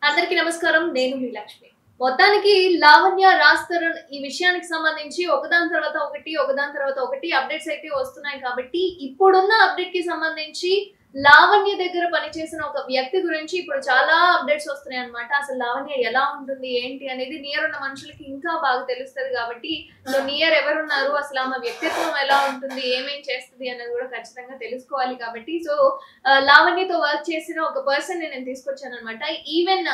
అందరికీ నమస్కారం. నేను మీ లక్ష్మి. మొత్తానికి లావణ్య రాజ్ ఈ విషయానికి సంబంధించి ఒకదాని తర్వాత ఒకటి అప్డేట్స్ అయితే వస్తున్నాయి కాబట్టి ఇప్పుడున్న అప్డేట్ కి సంబంధించి లావణ్య దగ్గర పనిచేసిన ఒక వ్యక్తి గురించి ఇప్పుడు చాలా అప్డేట్స్ వస్తున్నాయి అన్నమాట. అసలు లావణ్య ఎలా ఉంటుంది ఏంటి అనేది నియర్ ఉన్న మనుషులకి ఇంకా బాగా తెలుస్తుంది కాబట్టి సో నియర్ ఎవరున్నారు, అసలు ఆమె వ్యక్తిత్వం ఎలా ఉంటుంది, ఏమేం చేస్తుంది అనేది కూడా ఖచ్చితంగా తెలుసుకోవాలి కాబట్టి సో లావణ్యతో వర్క్ చేసిన ఒక పర్సన్ నేను తీసుకొచ్చాను అనమాట. ఈవెన్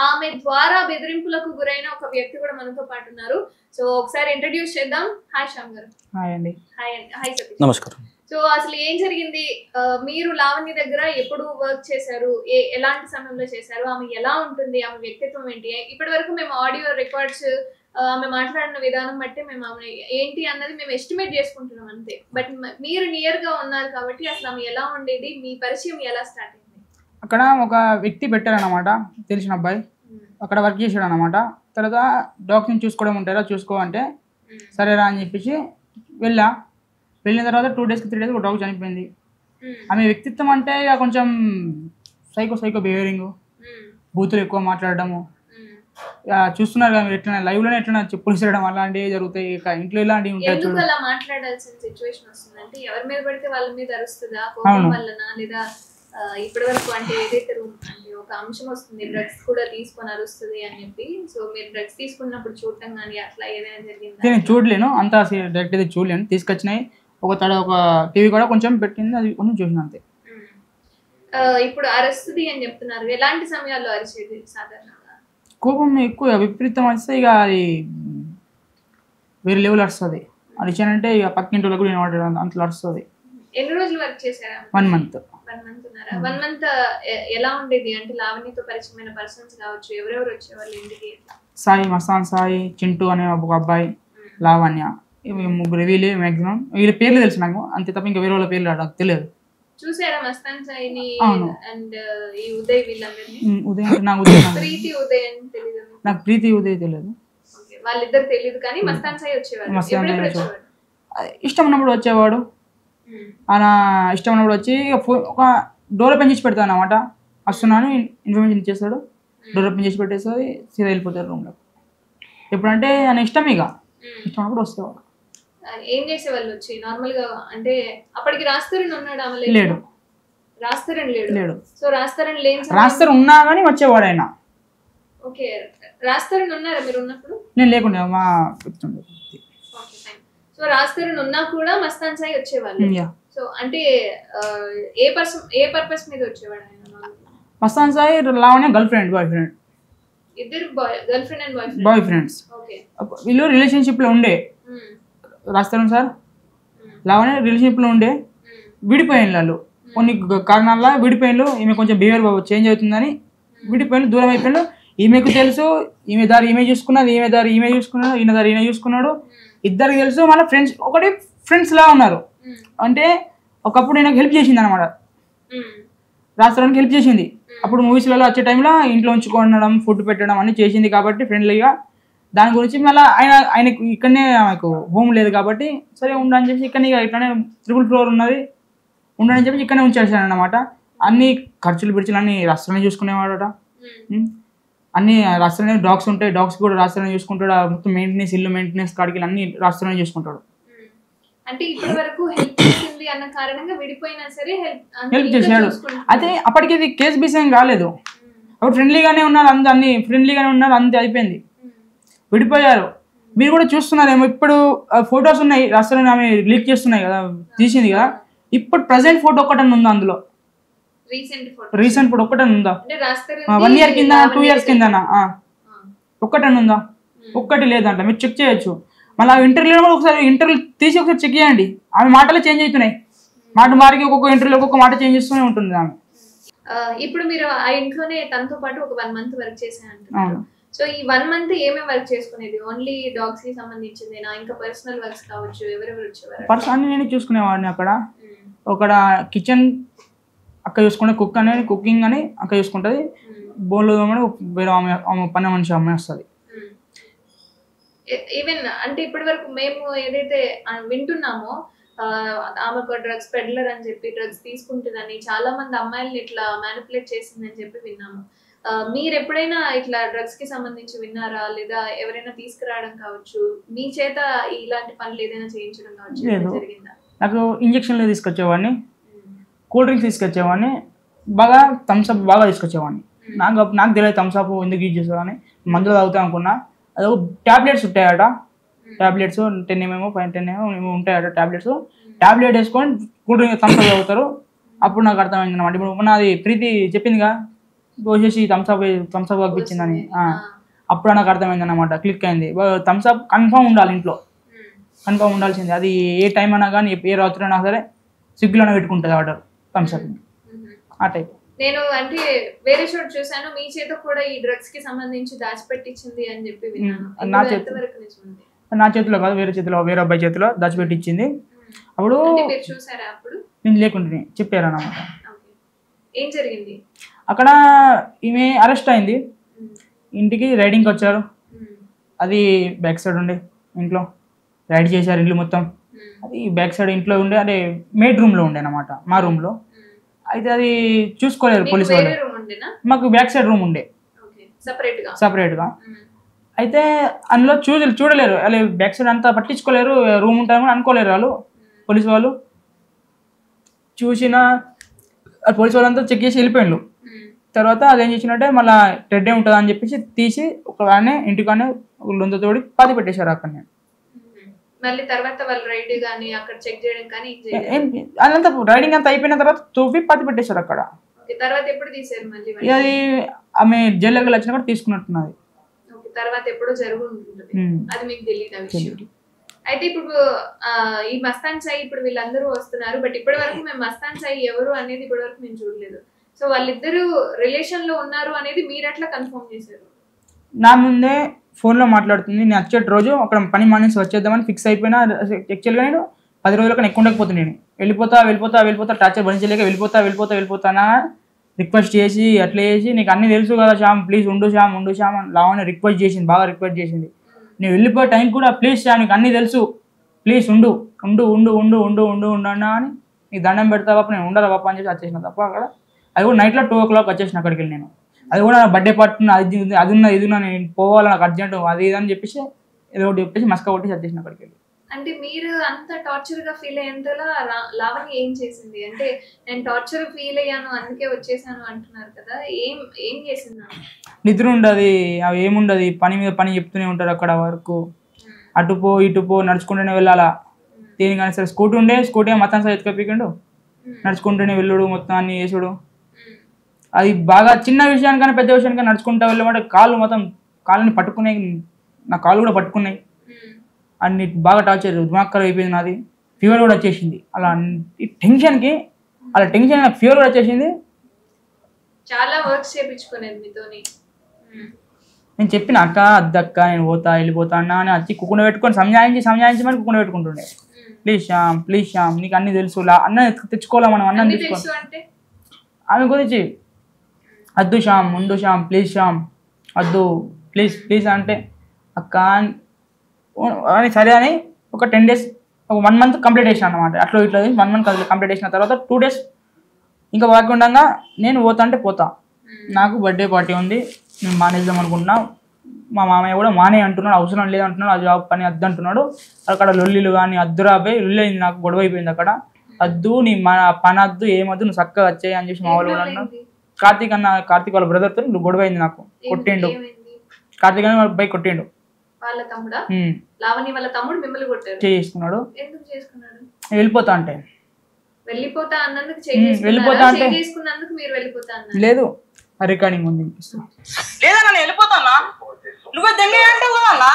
ఆమె ద్వారా బెదిరింపులకు గురైన ఒక వ్యక్తి కూడా మనతో పాటు ఉన్నారు. సో ఒకసారి ఇంట్రడ్యూస్ చేద్దాం. హాయ్ శ్యామ్ గారు. హాయ్ అండి. హాయ్ సతీష్. నమస్కారం. సో అసలు ఏం జరిగింది, మీరు లావణ్య దగ్గర ఎప్పుడు వర్క్ చేశారు, ఎలాంటి సమయంలో చేశారు, ఆమె ఎలా ఉంటుంది, ఆమె వ్యక్తిత్వం ఏంటి, ఇప్పటి వరకు మేము ఆడియో రికార్డ్స్ ఆమె మాట్లాడిన విధానం బట్టి మేము ఆమె ఏంటి అన్నది మేము ఎస్టిమేట్ చేసుకుంటున్నాం అంతే. బట్ మీరు నియర్ గా ఉన్నారు కాబట్టి అసలు ఆమె ఎలా ఉండేది, మీ పరిచయం ఎలా స్టార్ట్ అయింది? అక్కడ ఒక వ్యక్తి పెట్టారనమాట, తెలిసిన అబ్బాయి అక్కడ వర్క్ చేశాడు అనమాట. తర్వాత డాక్టర్ని చూసుకోవడం ఉంటారా, చూసుకో అంటే సరేరా అని చెప్పేసి వెళ్ళిన తర్వాత 2 days 3 days ఒక డాగ్ చనిపోయింది. ఆమె వ్యక్తిత్వం అంటే ఇక కొంచెం సైకో బిహేవియరింగ్, బూతులు ఎక్కువ మాట్లాడడము, చూస్తున్నారు కదా మీరు ఎట్లా లైవ్లోనే ఎట్లా చెప్పులు చేయడం అలాంటివి జరుగుతాయి. ఇక ఇంట్లో ఇలాంటివి ఉంటాయి. ఎందుకు అలా మాట్లాడాల్సిన సిచ్యువేషన్ వస్తుంది అంటే ఎవరి మీద పడితే వాళ్ళ మీద అరుస్తుందా, కోపం వల్లనా, లేదా ఇప్పటి వరకు అంటే ఏదైతే అంటే ఒక అంశం వస్తుంది డ్రగ్స్ కూడా తీసుకొని అరుస్తుంది అని చెప్పి, సో మీరు డ్రగ్స్ తీసుకున్నప్పుడు చూడటం కానీ అట్లా ఏదైనా జరిగింది? నేను చూడలేను, అంతా డైరెక్ట్ అయితే చూడలేను. తీసుకొచ్చినాయి ఒక టీవీ కూడా కొంచెం పెట్టింది, అది కొంచెం చూసిన అంతే. ఇప్పుడు అరుస్తుంది అని చెప్తున్నారు, ఎలాంటి సమయాల్లో అరిచేది సాధారణంగా? కోపం ఎక్కువ విపరీతం వస్తే ఇక అది వేరే లెవెల్ వస్తుంది. అరిచానంటే ఇక పక్కింటి వాళ్ళకి కూడా అంతలో వస్తుంది. ఎన్ని రోజులు వర్క్ చేశారా? 1 month. 1 month ఎలా ఉండేది అంటే లావణ్యతో పరిచయమైన పర్సన్స్ కావచ్చు, ఎవరెవరు వచ్చేవాళ్ళు ఇంటికి? సాయి, మస్తాన్ సాయి, చింటూ అనే ఒక అబ్బాయి, లావణ్య, ఇవి ముగ్గురు. వీళ్ళే మ్యాక్సిమం వీళ్ళ పేర్లు తెలుసు నాకు, అంతే తప్ప ఇంకా వేరే వాళ్ళ పేర్లు నాకు తెలియదు. చూసారా మస్తాన్ సాయిని అండ్ ఈ ఉదయ్ వీళ్ళందరినీ? ఉదయ్ నాకు ఉదయ్ ప్రీతి ఉదయ్ అని తెలియదు. నాకు ప్రీతి ఉదయ్ తెలియదు. వాళ్ళిద్దరు తెలియదు కానీ మస్తాన్ సాయి వచ్చేవాడు. ఇష్టం ఉన్నప్పుడు వచ్చేవాడు. అలా ఇష్టం ఉన్నప్పుడు వచ్చి ఒక డోర్ ఓపెన్ చేసి పెడతాను అనమాట. వస్తున్నాను ఇన్ఫర్మేషన్ ఇచ్చేస్తాడు, డోర్ ఓపెన్ చేసి పెట్టేస్తుంది, సీదా వెళ్ళిపోతారు రూమ్లో. ఎప్పుడంటే ఆయన ఇష్టం, ఇక ఇష్టం ఉన్నప్పుడు వస్తేవాడు. ఏం చేసేవాళ్ళు వచ్చి నార్మల్ గా? అంటే అప్పటికి రాస్తారని ఉన్నాడు? లేడు, రాస్తారని లేడు. సో రాస్తారని లేని రాస్తారు ఉన్నా కానీ వచ్చేవాడు ఆయన. ఓకే, రాస్తారని ఉన్నారా మీరు ఉన్నప్పుడు? నేను లేకుండా మా చెప్తుండే. సో రాస్తారని ఉన్నా కూడా మస్తాన్ సాయి వచ్చేవాళ్ళు. సో అంటే ఏ పర్పస్ మీద వచ్చేవాడు ఆయన? Mastan Sai Lavanya girl friend boy friend, ఇద్దరు girl friend and boy friends. వీళ్ళు రిలేషన్షిప్ లో ఉండే, రాస్తారు సార్ లావణ్య రిలేషన్షిప్ లో ఉండే, విడిపోయిన వాళ్ళు కొన్ని కారణాల విడిపోయినలు. ఈమె కొంచెం బిహేవియర్ చేంజ్ అవుతుందని విడిపోయిన, దూరం అయిపోయిన. ఈమెకు తెలుసు ఈమె దారి ఈమె చూసుకున్నది, ఈమె దారి ఈమె చూసుకున్నాడు, ఈయన దారి ఈయన చూసుకున్నాడు. ఇద్దరికి తెలుసు, మళ్ళీ ఫ్రెండ్స్ లా ఉన్నారు. అంటే ఒకప్పుడు ఈయనకు హెల్ప్ చేసింది అనమాట, రాస్తానికి హెల్ప్ చేసింది. అప్పుడు మూవీస్లలో వచ్చే టైంలో ఇంట్లో ఉంచుకోవడం, ఫుడ్ పెట్టడం అన్నీ చేసింది కాబట్టి ఫ్రెండ్లీగా. దాని గురించి మళ్ళీ ఆయనకు ఇక్కడనే ఆయనకు హోమ్ లేదు కాబట్టి సరే ఉండని చెప్పి ఇక్కడనే ఇట్లానే 3rd floor ఉన్నది ఉండని చెప్పి ఇక్కడనే ఉంచేసాను అనమాట. అన్ని ఖర్చులు అన్ని రాష్ట్రాన్ని చూసుకునేవాడట. అన్ని రాష్ట్రాన్ని డాగ్స్ ఉంటాయి, డాగ్స్ కూడా రాష్ట్రాన్ని చూసుకుంటాడు. మొత్తం మెయింటెనెన్స్, ఇల్లు మెయింటెనెన్స్ కాడికి అన్ని రాష్ట్రాన్ని చూసుకుంటాడు. అంటే ఇప్పటి వరకు హెల్ప్ చేసింది అన్న కారణంగా విడిపోయినా సరే హెల్ప్ చేశాడు. అదే అప్పటికి ఇది కేసు బీసేం కాలేదు, అప్పుడు ఫ్రెండ్లీగానే ఉన్నారు, అన్ని ఫ్రెండ్లీగానే ఉన్నారు, అంతే అయిపోయింది. విడిపోయారు. మీరు కూడా చూస్తున్నారేమో, ఇప్పుడు ఫొటోస్ ఉన్నాయి రాష్ట్రాన్ని ఆమె లీక్ చేస్తున్నాయి కదా, తీసింది కదా. ఇప్పుడు ప్రజెంట్ ఫోటో ఒక్కటని ఉందా అందులో? రీసెంట్ ఫోటో ఒక్కటని ఉందా? 1 year కింద 2 years కిందనా ఒక్కటని ఉందా? ఒక్కటి లేదంట, మీరు చెక్ చేయొచ్చు. మళ్ళీ ఇంటర్వ్యూలో కూడా ఒకసారి ఇంటర్వ్యూ తీసి ఒకసారి చెక్ చేయండి. ఆమె మాటలే చేంజ్ అవుతున్నాయి, మారికి ఒక్కొక్క ఇంటర్వ్యూలో ఒక్కొక్క మాట చేంజ్ చేస్తూనే ఉంటుంది ఆమె. ఇప్పుడు మీరు ఆ ఇంట్లోనే తనతో పాటు ఒక 1 month వర్క్ చేశాను. సో ఈ 1 month ఏమేమి వర్క్ చేసుకునేది? ఓన్లీ డాగ్స్ కి సంబంధించిందేనా, ఇంకా పర్సనల్ వర్క్స్ కావచ్చు, ఎవరెవరు వచ్చేవారు? పర్సనల్ నేను చూసుకునేవాడిని. అక్కడ కిచెన్ అక్క చూసుకుంటే, కుకింగ్ అని అక్క చూసుకుంటుంది. బోన్లో వేరే ఆమె పని మనిషి అమ్మాయి వస్తుంది. ఈవెన్ అంటే ఇప్పటి వరకు మేము ఏదైతే వింటున్నామో ఆమె ఒక డ్రగ్స్ పెడ్లర్ అని చెప్పి డ్రగ్స్ తీసుకుంటుందని చాలా మంది అమ్మాయిల్ని ఇట్లా మ్యానిపులేట్ చేసిందని చెప్పి విన్నాము. మీరు ఎప్పుడైనా ఇట్లా డ్రగ్స్ కి సంబంధించి విన్నారా, లేదా ఎవరైనా తీసుకురావడం కావచ్చు, మీ చేత ఇలాంటి పనులు ఏదైనా చేయించడం కావచ్చు జరిగిందా? నాకు ఇంజక్షన్లు తీసుకొచ్చేవాడిని, కూల్ డ్రింక్స్ తీసుకొచ్చేవాడిని, బాగా థమ్స్అప్ బాగా తీసుకొచ్చేవాడిని. నాకు తెలియదు థమ్స్అప్ ఎందుకు యూజ్ చేసేవాడిని, మందులు తాగుతాం అనుకున్నా. అది ట్యాబ్లెట్స్ ఉంటాయట, ట్యాబ్లెట్స్ 10 ml 10 ml ఉంటాయట ట్యాబ్లెట్స్. ట్యాబ్లెట్ వేసుకొని కూల్ డ్రింక్ థమ్స్అప్ తాగుతారు. అప్పుడు నాకు అర్థమైంది అనమాట. ఇప్పుడు నాది ప్రీతి చెప్పిందిగా పోసేసి థమ్స్అప్ పంపించిందని, అప్పుడు నాకు అర్థమైంది అనమాట, క్లిక్ అయింది. థమ్స్అప్ కన్ఫర్మ్ ఉండాలి ఇంట్లో, కన్ఫర్మ్ ఉండాల్సింది. అది ఏ టైం అయినా కానీ ఏ రాత్రి అయినా సరే స్విగ్గీలోనే పెట్టుకుంటుంది ఆర్డర్ థమ్స్అప్, ఆ టైప్. నేను అంటే వేరే చోట చూసాను, మీ చేత కూడా ఈ డ్రగ్స్ కి సంబంధించి దాచిపెట్టించింది అని చెప్పి విన్నాను. నా చేతిలో కాదు, వేరే చేతిలో, వేరే అబ్బాయి చేతిలో దాచిపెట్టించింది. అప్పుడు చూసారా? అప్పుడు నేను లేకుంటే చెప్పారు అన్నమాట. ఏం జరిగింది అక్కడ? ఈమె అరెస్ట్ అయింది, ఇంటికి రైడింగ్కి వచ్చారు. అది బ్యాక్ సైడ్ ఉండే ఇంట్లో రైడ్ చేశారు ఇల్లు మొత్తం. అది బ్యాక్ సైడ్ ఇంట్లో ఉండే, అంటే మేడ్ రూమ్లో ఉండే అనమాట, మా రూమ్లో. అయితే అది చూసుకోలేరు పోలీసు వాళ్ళు. మాకు బ్యాక్ సైడ్ రూమ్ ఉండే సపరేట్గా. అయితే అందులో చూడలేరు, అలా బ్యాక్ సైడ్ అంతా పట్టించుకోలేరు, రూమ్ ఉంటారని అనుకోలేరు వాళ్ళు పోలీసు వాళ్ళు. చూసిన పోలీసు వాళ్ళంతా చెక్ చేసి వెళ్ళిపోయిండు. తర్వాత అదేం చేసినట్టే మళ్ళీ టెడ్డే ఉంటుంది అని చెప్పేసి తీసి ఒకనే ఇంటికానే లొందతోడి పాతి పెట్టేశారు అక్కడనే. అదంతా రైడింగ్ అంతా అయిపోయిన తర్వాత తోపి పాతి పెట్టేశారు అక్కడ. అది ఆమె జైల్లోకి వచ్చినా కూడా తీసుకున్నట్టున్నది. తర్వాత ఎప్పుడో జరుగుతుంది, అది మీకు తెలియదు. అయితే ఇప్పుడు ఈ మస్తాన్ సాయి ఇప్పుడు వీళ్ళందరూ వస్తున్నారు, బట్ ఇప్పటి వరకు మేము మస్తాన్ సాయి ఎవరు అనేది ఇప్పటి వరకు మేము చూడలేదు. సో వాళ్ళిద్దరు రిలేషన్ లో ఉన్నారు అనేది మీరు ఎట్లా కన్ఫర్మ్ చేశారు? నా ముందే ఫోన్లో మాట్లాడుతుంది. నేను వచ్చేటి రోజు అక్కడ పని మానేసి వచ్చేద్దామని ఫిక్స్ అయిపోయినా. యాక్చువల్గా నేను 10 రోజుల కన్నా ఎక్కువ ఉండకపోతుంది. నేను వెళ్ళిపోతా టార్చర్ భరించలేక వెళ్ళిపోతానా రిక్వెస్ట్ చేసి అట్లా చేసి, నీకు అన్నీ తెలుసు కదా శ్యామ్, ప్లీజ్ ఉండు శ్యామ్ అని లావణ్య రిక్వెస్ట్ చేసింది, బాగా రిక్వెస్ట్ చేసింది. నేను వెళ్ళిపోయే టైం కూడా ప్లీజ్ శ్యామ్ నీకు అన్నీ తెలుసు, ప్లీజ్ ఉండు అన్నా అని, నీకు దండం పెడతా పాప, నేను ఉండదా పాప అని చెప్పి వచ్చేసిన తప్ప అక్కడ. అది కూడా నైట్లో 2 o'clock వచ్చేసిన అక్కడికి వెళ్ళి. నేను అది కూడా నా బర్త్డే పార్టీ అది ఉన్నా ఇది ఉన్నా, నేను పోవాలి నాకు అర్జెంట్ అది ఇది అని చెప్పేసి ఏదో ఒకటి చెప్పేసి మస్క కొట్టేసి వచ్చేసిన అక్కడికి వెళ్ళి. అంటే మీరు అంత టార్చర్ గా ఫీల్ అయ్యేంతలా లావణ్య ఏం చేసింది? అంటే నేను టార్చర్ ఫీల్ అయ్యాను అందుకే వచ్చేసాను అంటున్నారు కదా, ఏం చేసిందా? నిద్ర ఉండదు, అవి ఏముండదు, పని మీద పని చెప్తూనే ఉంటారు అక్కడ వరకు. అటుపో ఇటుపో నడుచుకుంటూనే వెళ్ళాలా. దేనికైనా సరే స్కూటీ మొత్తం సార్ ఎత్తుకపోయిండు, నడుచుకుంటూనే వెళ్ళుడు, మొత్తం అన్ని చేసుడు. అది బాగా చిన్న విషయానికైనా పెద్ద విషయానికైనా నడుచుకుంటూ వెళ్ళమంటే కాళ్ళని పట్టుకునే, నా కాళ్ళు కూడా పట్టుకున్నాయి. అన్ని బాగా టార్చర్, దిమాగ్ అయిపోయింది నాది. ఫీవర్ కూడా వచ్చేసింది. అలా టెన్షన్ నాకు ఫీవర్ కూడా వచ్చేసింది. చాలా వర్క్స్ చేయించుకునేది మీతోని. నేను చెప్పిన అక్క అద్దక్క నేను వెళ్ళిపోతా అన్నా అని వచ్చి కుక్కున పెట్టుకొని సంజాయించి మరి కుక్కున పెట్టుకుంటుండే. ప్లీజ్ శ్యామ్ నీకు అన్ని తెలుసు, అన్న తెచ్చుకోవాలా మనం, అన్నం తెచ్చుకోవాలి. ఆమె గురించి అద్దు శ్యామ్ ఉండు Shyam please Shyam Addu please అంటే అక్క అని సరే అని ఒక 10 days ఒక 1 month కంప్లీట్ చేసాను అనమాట. అట్లా ఇట్లా 1 month కంప్లీట్ చేసిన తర్వాత 2 days ఇంకా బాగా ఉండగా నేను పోతా. నాకు బర్త్డే పార్టీ ఉంది, నేను మానేద్దాం అనుకుంటున్నా. మా మామయ్య కూడా మానే అంటున్నాడు, అవసరం లేదంటున్నాడు, ఆ జాబ్ పని అద్దు అంటున్నాడు. అక్కడ లొల్లిలు కానీ అద్దురాబోయి లొల్లి అయింది, నాకు గొడవ అయిపోయింది అక్కడ. అద్దు నీ పని అద్దు ఏమద్దు నువ్వు చక్కగా వచ్చాయి అని చెప్పి మా వాళ్ళు కూడా అన్నాడు. కార్తీక్ వాళ్ళ బ్రదర్తో గొడవ అయింది, నాకు కొట్టిండు. కార్తీక్ అని వాళ్ళ బైక్ కొట్టిండు. చేసుకున్నాడు. వెళ్ళిపోతా అంటే లేదు రికార్డింగ్ ఉంది. లేదన్నా నేను వెళ్ళిపోతానా, నువ్వే దెంగే అంటే పోదన్నా.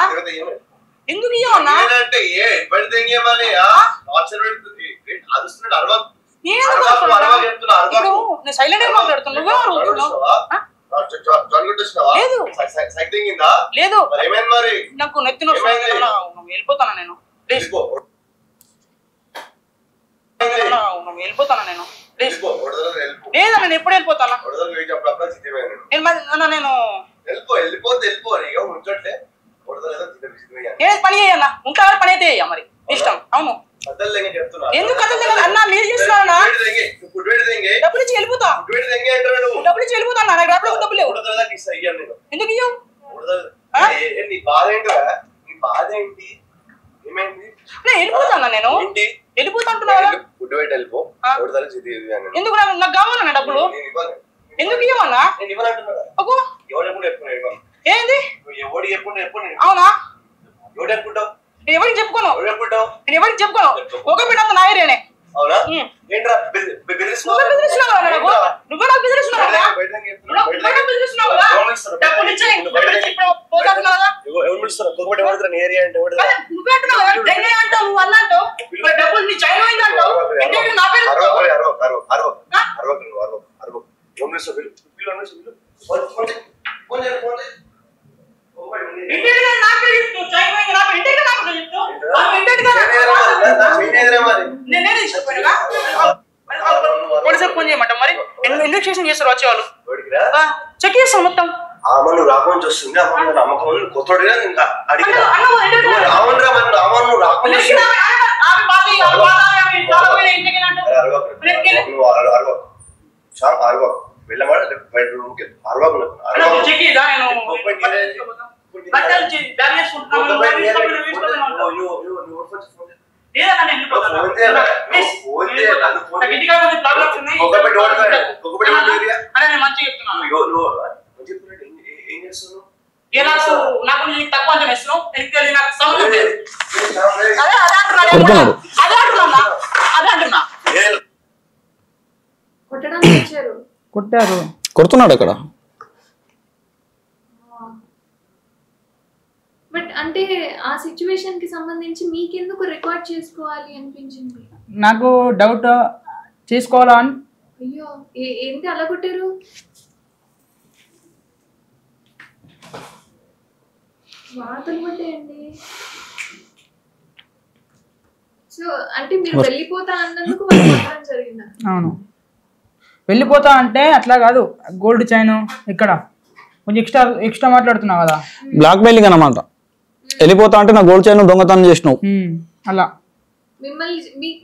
ఎందుకు ఇవ్వన్నా సైలెంట్ గా మాట్లాడుతున్నా, లేదు నాకు నెత్తిన వెళ్ళిపోతానా నేను, వెళ్ళిపోతానా నేను. లేదా నేను ఎప్పుడు వెళ్ళిపోతానా, నేను ఏ పని చేయన్నా ఉంటా పని అయితే మరి ఇష్టం. అవును ఎందుకు అన్నా మీరు చేస్తున్నా డబ్బులు ఇచ్చి వెళ్ళిపోతా. డబ్బులు ఇచ్చి వెళ్ళిపోతాను నాకు డబ్బులు లేవు ఎందుకు ఇవ్వవు నీ బాధ ఏంటిరా నీ బాధ ఏంటి ఏమైంది వెళ్ళిపోతాను నేను వెళ్ళిపోతా అంటున్నా ఎందుకు నాకు కావాలన్నా డబ్బులు ఎందుకు ఇవ్వమన్నా ఏంది అవునా నేను ఎవరికి చెప్పుకోను నేను ఎవరికి చెప్పుకోను ఒక బిడ్డ అంత నాయరేనే నువ్వే నాకు బెదిరిస్తున్నావు ఫోన్ చేయమంట మరి ఇన్వెస్టిగేషన్ చేస్తారు వచ్చేవాళ్ళు చెక్ చేస్తాం మొత్తం అమ్మను రాకుండా వస్తుంది అమ్మ నమ్మకం కొత్తగా ఇంకా అడిగినా వెళ్ళమాట బయట రూమ్కి కొట్టారు కొడుతున్నాడు అక్కడ. బట్ అంటే ఆ సిచ్యువేషన్ కి సంబంధించి మీకెందుకు రికార్డ్ చేసుకోవాలి అనిపించింది? నాకు డౌట్ చేసుకోవాలా అని. అయ్యో ఏంటి అలా కొట్టారు? వాతలు కొట్టేయండి. సో అంటే మీరు వెళ్ళిపోతా అన్నందుకు జరిగిందా? అవును, వెళ్ళిపోతా అంటే అట్లా కాదు. గోల్డ్ చైన్ ఇక్కడ కొంచెం ఎక్స్ట్రా మాట్లాడుతున్నావు కదా, బ్లాక్ మెయిలింగ్ అన్నమాట. వెళ్ళిపోతా అంటే నా గోల్డ్ చైన్ దొంగతనం చేసినావు అలా మిమ్మల్ని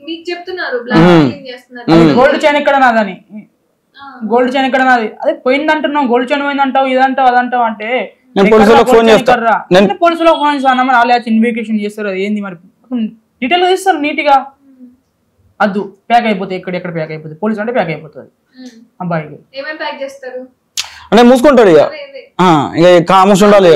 మీకు చెప్తున్నారు బ్లాక్ మెయిలింగ్ చేస్తున్నారు. గోల్డ్ చైన్ ఇక్కడ నాదని, గోల్డ్ చైన్ ఇక్కడ నాది. అదే పోయింది అంటున్నావు, గోల్డ్ చైన్ పోయింది అంటావు, ఇదంటావు అదంటావు అంటే నేను పోలీసులకు ఫోన్ చేస్తాను. పోలీసులకు ఫోన్ చేస్తాను, మరి వాళ్ళు ఇన్వెస్టిగేషన్ చేస్తారు. అది ఏంది మరి డీటెయిల్ గా ఇస్తారు నీట్గా. అద్దు ప్యాక్ అయిపోతాయి, ఎక్కడ ప్యాక్ అయిపోతుంది. పోలీసు అంటే ప్యాక్ అయిపోతుంది అబ్బాయికి. ఏమేం ప్యాక్ చేస్తారు అంటే మూసుకుంటాడు ఇక, ఇక కామర్స్ ఉండాలి.